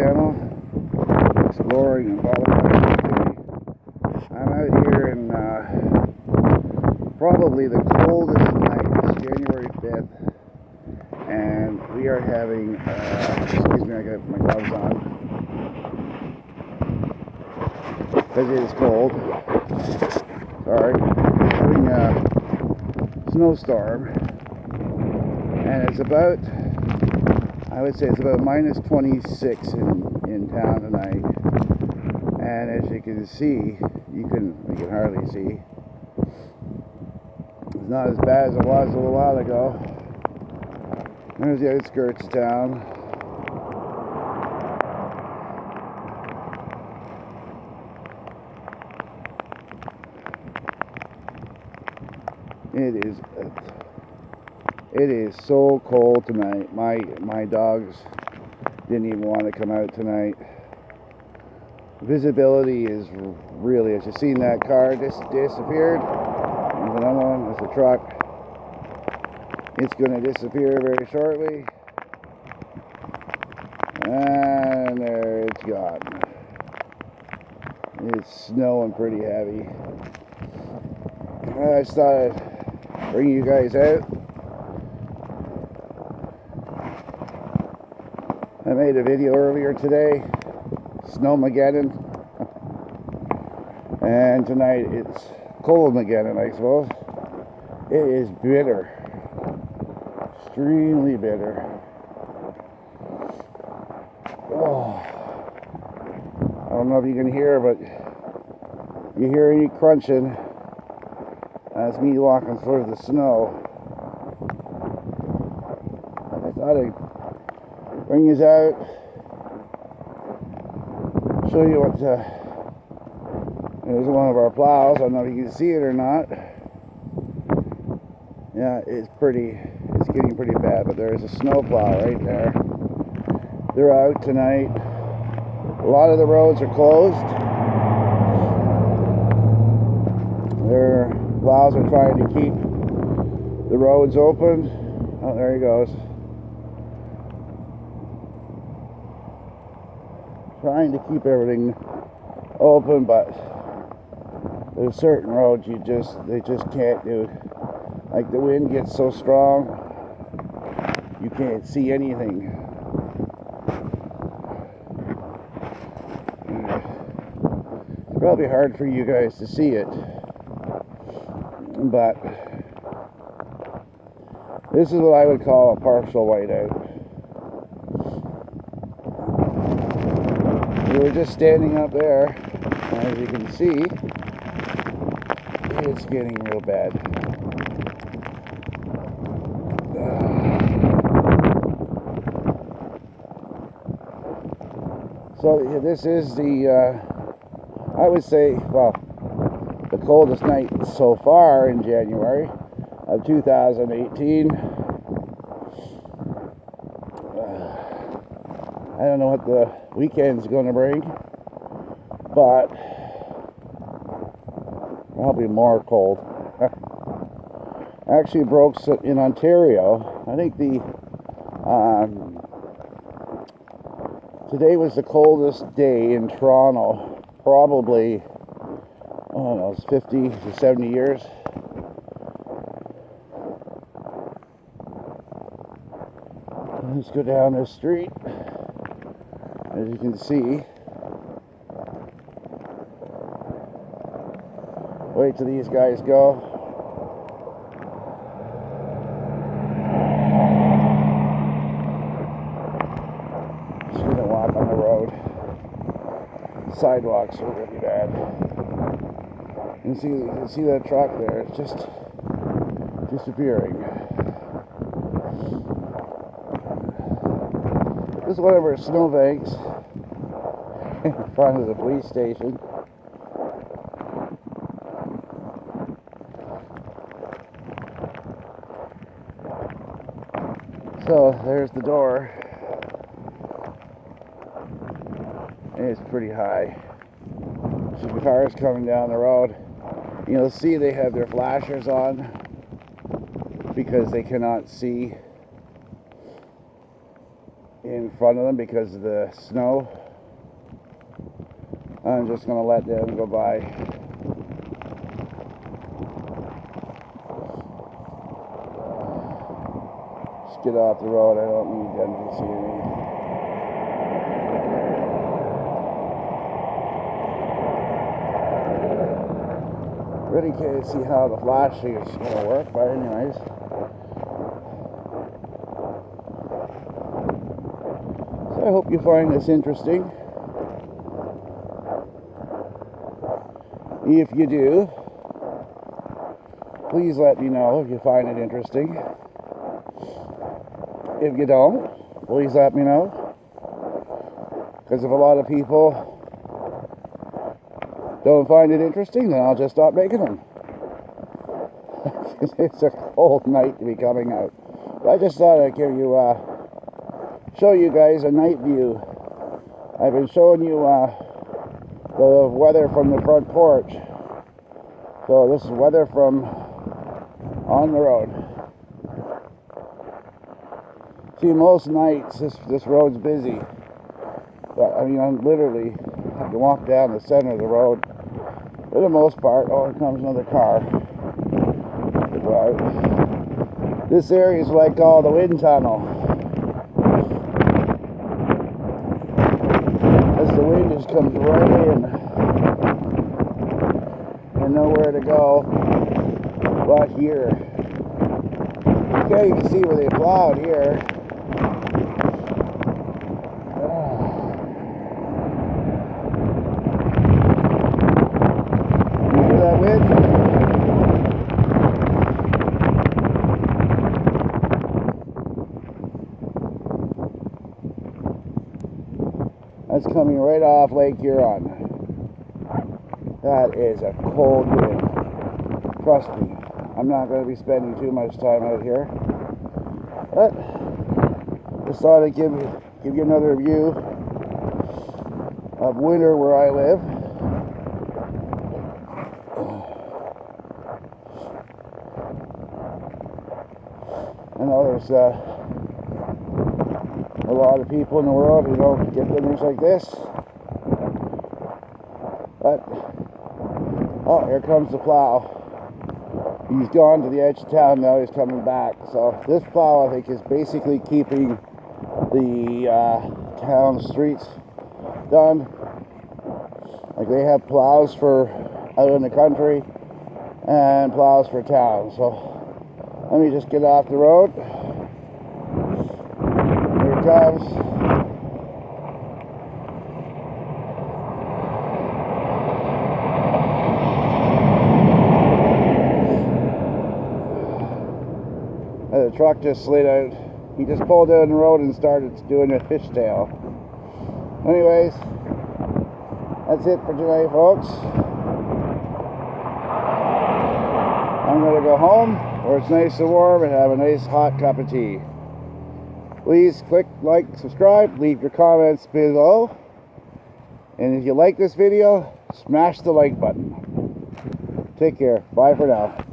channel, exploring and following. I'm out here in probably the coldest night. It's January 5th, and we are having, excuse me, I got my gloves on, because it is cold. Sorry. We're having a snowstorm, and it's about, I would say it's about minus 26 in town tonight. And as you can see, you can hardly see. It's not as bad as it was a little while ago. There's the outskirts of town. It is so cold tonight. My dogs didn't even want to come out tonight. Visibility is really, as you've seen, that car just disappeared. There's another one, there's a truck. It's going to disappear very shortly. And there it's gone. It's snowing pretty heavy. I just thought I'd bring you guys out. I made a video earlier today, Snowmageddon, and tonight it's Coldmageddon, I suppose. It is bitter, extremely bitter. Oh, I don't know if you can hear, but you hear any crunching. That's me walking through the snow. I thought I'd bring you out, show you what there's one of our plows. I don't know if you can see it or not. Yeah, it's getting pretty bad, but there's a snow plow right there. They're out tonight. A lot of the roads are closed. Their plows are trying to keep the roads open. Oh, there he goes. Trying to keep everything open, but there's certain roads they just can't do. Like the wind gets so strong, you can't see anything. It's probably hard for you guys to see it, but this is what I would call a partial whiteout. We were just standing up there, and as you can see, it's getting real bad. So this is I would say, well, the coldest night so far in January of 2018. I don't know what the weekend's going to bring, but probably more cold. Actually broke in Ontario. I think today was the coldest day in Toronto, probably, I don't know, it's 50 to 70 years. Let's go down this street. As you can see, wait till these guys go. Just gonna walk on the road. Sidewalks are really bad. You can see that truck there. It's just disappearing. This is one of our snowbanks in front of the police station. So there's the door. And it's pretty high. So the cars coming down the road. You'll see they have their flashers on because they cannot see in front of them because of the snow. I'm just going to let them go by. Just get off the road. I don't need them to see me. Really can't see how the flashing is going to work, but anyways. So I hope you find this interesting. If you do, please let me know if you find it interesting. If you don't, please let me know. Because if a lot of people don't find it interesting, then I'll just stop making them. It's a cold night to be coming out. But I just thought I'd give you, show you guys a night view. I've been showing you the weather from the front porch. So this is weather from on the road. See, most nights this road's busy. But I mean, I'm literally have to walk down the center of the road. For the most part, oh, here comes another car. Right. This area is like all the wind tunnel. As the wind just comes right in, and nowhere to go but here. Okay, you can see where they plowed here. You hear that wind? That's coming right off Lake Huron. That is a cold wind. Trust me, I'm not going to be spending too much time out here. But just thought I'd give you another view of winter where I live. I know there's a lot of people in the world who don't get winters like this. But, oh, here comes the plow. He's gone to the edge of town now, he's coming back. So this plow, I think, is basically keeping the town streets done. Like, they have plows for out in the country and plows for town. So let me just get off the road. Here it comes. The truck just slid out. He just pulled down the road and started doing a fishtail. Anyways, that's it for today, folks. I'm going to go home where it's nice and warm and have a nice hot cup of tea. Please click like, subscribe, leave your comments below. And if you like this video, smash the like button. Take care. Bye for now.